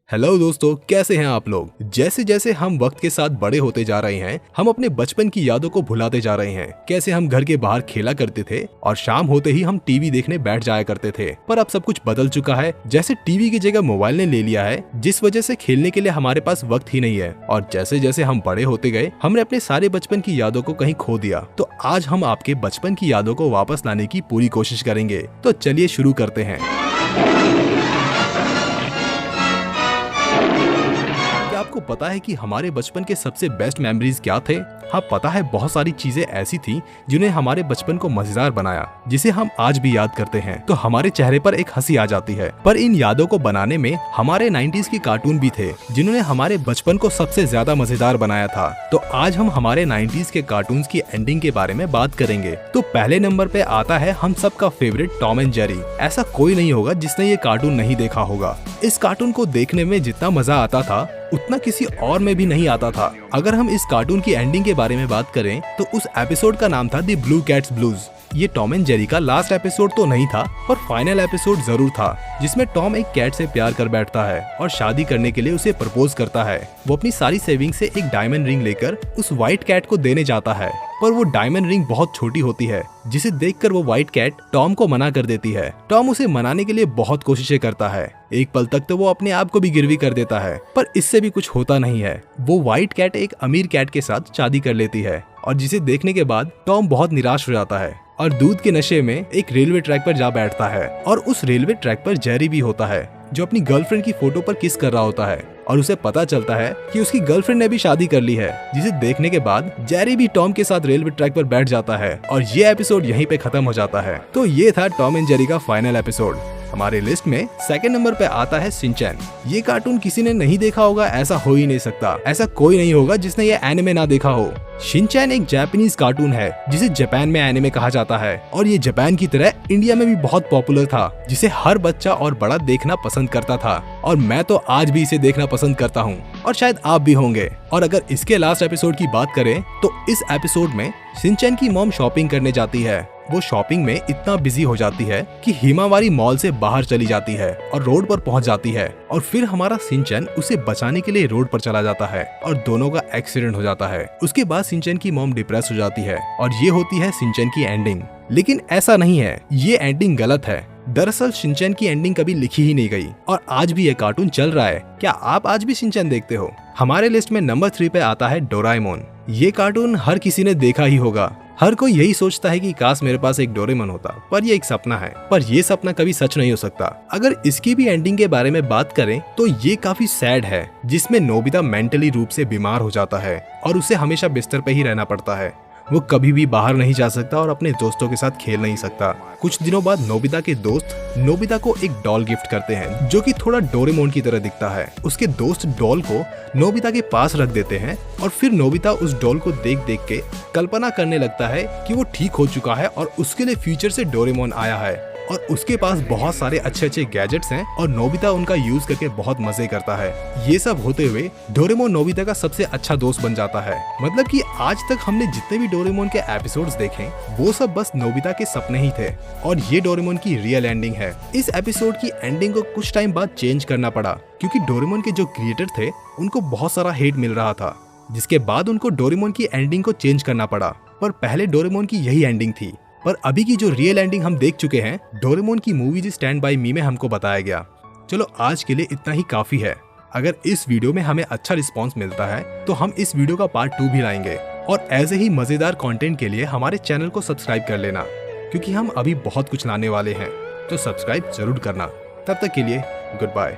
Hello दोस्तों, कैसे हैं आप लोग। जैसे जैसे हम वक्त के साथ बड़े होते जा रहे हैं, हम अपने बचपन की यादों को भुलाते जा रहे हैं। कैसे हम घर के बाहर खेला करते थे और शाम होते ही हम टीवी देखने बैठ जाया करते थे। पर अब सब कुछ बदल चुका है। जैसे टीवी की जगह मोबाइल ने ले लिया है, जिस वजह से खेलने के लिए हमारे पास वक्त ही नहीं है। और जैसे जैसे हम बड़े होते गए, हमने अपने सारे बचपन की यादों को कहीं खो दिया। तो आज हम आपके बचपन की यादों को वापस लाने की पूरी कोशिश करेंगे। तो चलिए शुरू करते हैं। आपको पता है कि हमारे बचपन के सबसे बेस्ट मेमोरीज क्या थे? हाँ, पता है बहुत सारी चीजें ऐसी थी जिन्हें हमारे बचपन को मजेदार बनाया, जिसे हम आज भी याद करते हैं तो हमारे चेहरे पर एक हंसी आ जाती है। पर इन यादों को बनाने में हमारे 90s के कार्टून भी थे, जिन्होंने हमारे बचपन को सबसे ज्यादा मजेदार बनाया था। तो आज हम हमारे 90s के कार्टून की एंडिंग के बारे में बात करेंगे। तो पहले नंबर पे आता है हम सबका फेवरेट टॉम एंड जेरी। ऐसा कोई नहीं होगा जिसने ये कार्टून नहीं देखा होगा। इस कार्टून को देखने में जितना मजा आता था, उतना किसी और में भी नहीं आता था। अगर हम इस कार्टून की एंडिंग के बारे में बात करें तो उस एपिसोड का नाम था द ब्लू कैट्स ब्लूज। ये टॉम एंड जेरी का लास्ट एपिसोड तो नहीं था, पर फाइनल एपिसोड जरूर था, जिसमें टॉम एक कैट से प्यार कर बैठता है और शादी करने के लिए उसे प्रपोज करता है। वो अपनी सारी सेविंग से एक डायमंड रिंग लेकर उस व्हाइट कैट को देने जाता है, पर वो डायमंड रिंग बहुत छोटी होती है, जिसे देखकर वो व्हाइट कैट टॉम को मना कर देती है। टॉम उसे मनाने के लिए बहुत कोशिशें करता है। एक पल तक तो वो अपने आप को भी गिरवी कर देता है, पर इससे भी कुछ होता नहीं है। वो व्हाइट कैट एक अमीर कैट के साथ शादी कर लेती है, और जिसे देखने के बाद टॉम बहुत निराश हो जाता है और दूध के नशे में एक रेलवे ट्रैक पर जा बैठता है। और उस रेलवे ट्रैक पर जेरी भी होता है, जो अपनी गर्लफ्रेंड की फोटो पर किस कर रहा होता है, और उसे पता चलता है कि उसकी गर्लफ्रेंड ने भी शादी कर ली है। जिसे देखने के बाद जेरी भी टॉम के साथ रेलवे ट्रैक पर बैठ जाता है और ये एपिसोड यहीं पे खत्म हो जाता है। तो ये था टॉम एंड जेरी का फाइनल एपिसोड। हमारे लिस्ट में सेकंड नंबर पे आता है शिनचैन। ये कार्टून किसी ने नहीं देखा होगा ऐसा हो ही नहीं सकता। ऐसा कोई नहीं होगा जिसने ये एनिमे ना देखा हो। शिनचैन एक जापानीज कार्टून है, जिसे जापान में एनिमे कहा जाता है, और ये जापान की तरह इंडिया में भी बहुत पॉपुलर था, जिसे हर बच्चा और बड़ा देखना पसंद करता था। और मैं तो आज भी इसे देखना पसंद करता हूँ, और शायद आप भी होंगे। और अगर इसके लास्ट एपिसोड की बात करें तो इस एपिसोड में शिनचैन की मॉम शॉपिंग करने जाती है। वो शॉपिंग में इतना बिजी हो जाती है कि हिमावारी मॉल से बाहर चली जाती है और रोड पर पहुंच जाती है। और फिर हमारा शिनचैन उसे बचाने के लिए रोड पर चला जाता है और दोनों का एक्सीडेंट हो जाता है। उसके बाद शिनचैन की मॉम डिप्रेस हो जाती है, और ये होती है शिनचैन की एंडिंग। लेकिन ऐसा नहीं है, ये एंडिंग गलत है। दरअसल शिनचैन की एंडिंग कभी लिखी ही नहीं गई, और आज भी ये कार्टून चल रहा है। क्या आप आज भी शिनचैन देखते हो? हमारे लिस्ट में नंबर 3 पे आता है डोरेमोन। ये कार्टून हर किसी ने देखा ही होगा। हर कोई यही सोचता है कि काश मेरे पास एक डोरेमोन होता, पर ये एक सपना है। पर ये सपना कभी सच नहीं हो सकता। अगर इसकी भी एंडिंग के बारे में बात करें तो ये काफी सैड है, जिसमें नोबिता मेंटली रूप से बीमार हो जाता है और उसे हमेशा बिस्तर पे ही रहना पड़ता है। वो कभी भी बाहर नहीं जा सकता और अपने दोस्तों के साथ खेल नहीं सकता। कुछ दिनों बाद नोबिता के दोस्त नोबिता को एक डॉल गिफ्ट करते हैं, जो कि थोड़ा डोरेमोन की तरह दिखता है। उसके दोस्त डॉल को नोबिता के पास रख देते हैं, और फिर नोबिता उस डॉल को देख देख के कल्पना करने लगता है कि वो ठीक हो चुका है और उसके लिए फ्यूचर से डोरेमोन आया है, और उसके पास बहुत सारे अच्छे अच्छे गैजेट्स हैं, और नोबिता उनका यूज करके बहुत मजे करता है। ये सब होते हुए डोरेमोन नोबिता का सबसे अच्छा दोस्त बन जाता है। मतलब कि आज तक हमने जितने भी डोरेमोन के एपिसोड्स देखे, वो सब बस नोबिता के सपने ही थे, और ये डोरेमोन की रियल एंडिंग है। इस एपिसोड की एंडिंग को कुछ टाइम बाद चेंज करना पड़ा, क्योंकि डोरेमोन के जो क्रिएटर थे उनको बहुत सारा हेट मिल रहा था, जिसके बाद उनको डोरेमोन की एंडिंग को चेंज करना पड़ा। पर पहले डोरेमोन की यही एंडिंग थी, पर अभी की जो रियल एंडिंग हम देख चुके हैं, डोरेमोन की मूवी स्टैंड बाय मी में हमको बताया गया। चलो आज के लिए इतना ही काफी है। अगर इस वीडियो में हमें अच्छा रिस्पांस मिलता है तो हम इस वीडियो का पार्ट 2 भी लाएंगे, और ऐसे ही मजेदार कंटेंट के लिए हमारे चैनल को सब्सक्राइब कर लेना, क्योंकि हम अभी बहुत कुछ लाने वाले हैं। तो सब्सक्राइब जरूर करना। तब तक के लिए गुड बाय।